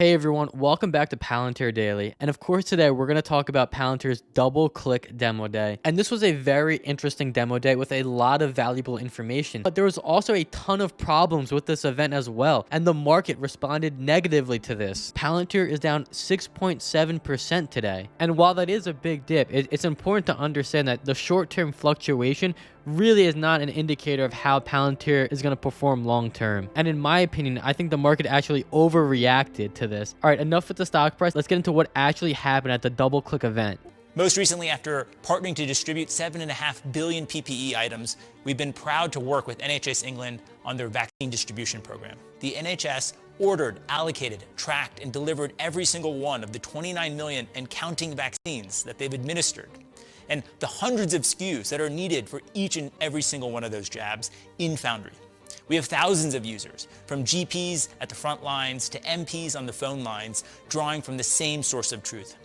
Hey everyone, welcome back to Palantir Daily. And of course today we're going to talk about Palantir's double click demo day. And this was a very interesting demo day with a lot of valuable information. But there was also a ton of problems with this event as well. And the market responded negatively to this. Palantir is down 6.7% today. And while that is a big dip, it's important to understand that the short-term fluctuation really is not an indicator of how Palantir is going to perform long term. And in my opinion, I think the market actually overreacted to this. All right, enough with the stock price. Let's get into what actually happened at the double click event. Most recently, after partnering to distribute 7.5 billion PPE items, we've been proud to work with NHS England on their vaccine distribution program. The NHS ordered, allocated, tracked, and delivered every single one of the 29 million and counting vaccines that they've administered, and the hundreds of SKUs that are needed for each and every single one of those jabs in Foundry. We have thousands of users, from GPs at the front lines to MPs on the phone lines, drawing from the same source of truth.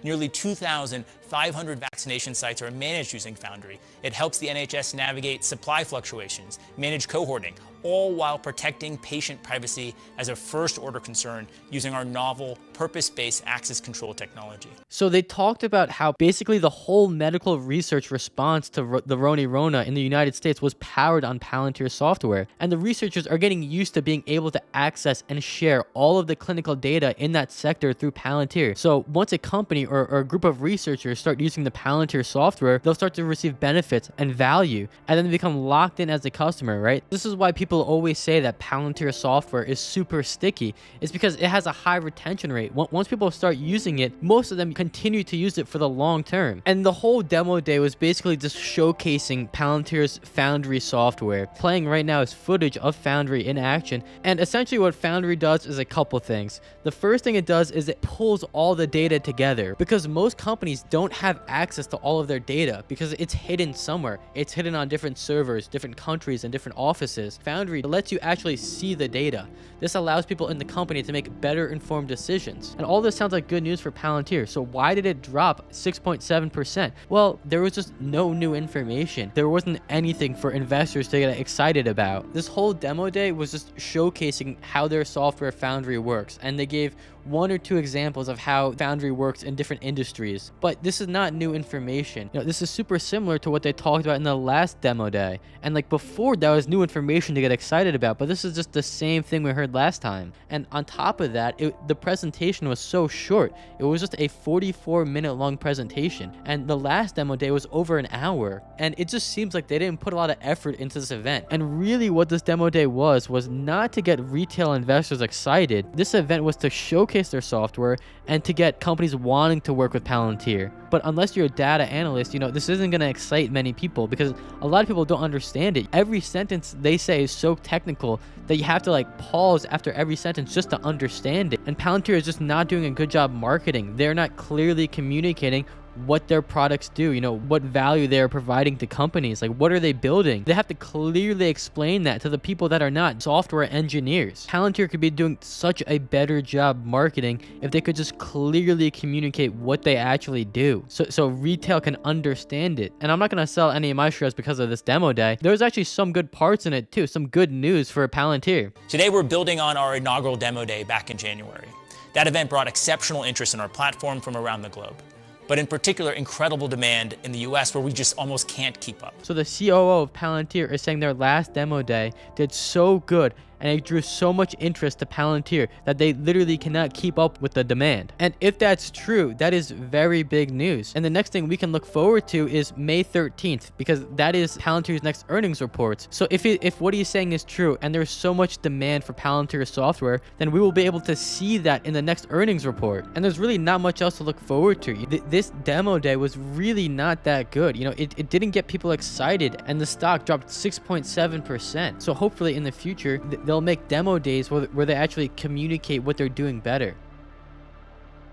Nearly 2,500 vaccination sites are managed using Foundry. It helps the NHS navigate supply fluctuations, manage cohorting, all while protecting patient privacy as a first-order concern using our novel, purpose-based access control technology. So they talked about how basically the whole medical research response to the Rona in the United States was powered on Palantir software. And the researchers are getting used to being able to access and share all of the clinical data in that sector through Palantir. So once a company or a group of researchers start using the Palantir software, they'll start to receive benefits and value, and then they become locked in as a customer, right? This is why people always say that Palantir software is super sticky. It's because it has a high retention rate. Once people start using it, most of them continue to use it for the long term. And the whole demo day was basically just showcasing Palantir's Foundry software. Playing right now is footage of Foundry in action. And essentially what Foundry does is a couple things. The first thing it does is it pulls all the data together, because most companies don't have access to all of their data because it's hidden somewhere. It's hidden on different servers, different countries, and different offices. Foundry lets you actually see the data. This allows people in the company to make better informed decisions. And all this sounds like good news for Palantir. So why did it drop 6.7%? Well, there was just no new information. There wasn't anything for investors to get excited about. This whole demo day was just showcasing how their software Foundry works, and they gave one or two examples of how Foundry works in different industries. But this is not new information. This is super similar to what they talked about in the last demo day. And like before, that was new information to get excited about, but this is just the same thing we heard last time. And on top of that, the presentation was so short. It was just a 44-minute long presentation. And the last demo day was over an hour. And it just seems like they didn't put a lot of effort into this event. And really what this demo day was not to get retail investors excited. This event was to showcase their software and to get companies wanting to work with Palantir. But unless you're a data analyst, this isn't going to excite many people because a lot of people don't understand it. Every sentence they say is so technical that you have to pause after every sentence just to understand it. And Palantir is just not doing a good job marketing. They're not clearly communicating what their products do, what value they're providing to companies, what are they building. They have to clearly explain that to the people that are not software engineers. Palantir could be doing such a better job marketing if they could just clearly communicate what they actually do, so retail can understand it. And I'm not going to sell any of my shares because of this demo day. There's actually some good parts in it too, some good news for Palantir. Today we're building on our inaugural demo day back in January. That event brought exceptional interest in our platform from around the globe, but in particular, incredible demand in the US where we just almost can't keep up. So the COO of Palantir is saying their last demo day did so good and it drew so much interest to Palantir that they literally cannot keep up with the demand. And if that's true, that is very big news. And the next thing we can look forward to is May 13th, because that is Palantir's next earnings reports. So if what he's saying is true and there's so much demand for Palantir software, then we will be able to see that in the next earnings report. And there's really not much else to look forward to. This demo day was really not that good. It didn't get people excited, and the stock dropped 6.7%. So hopefully in the future, they'll make demo days where they actually communicate what they're doing better.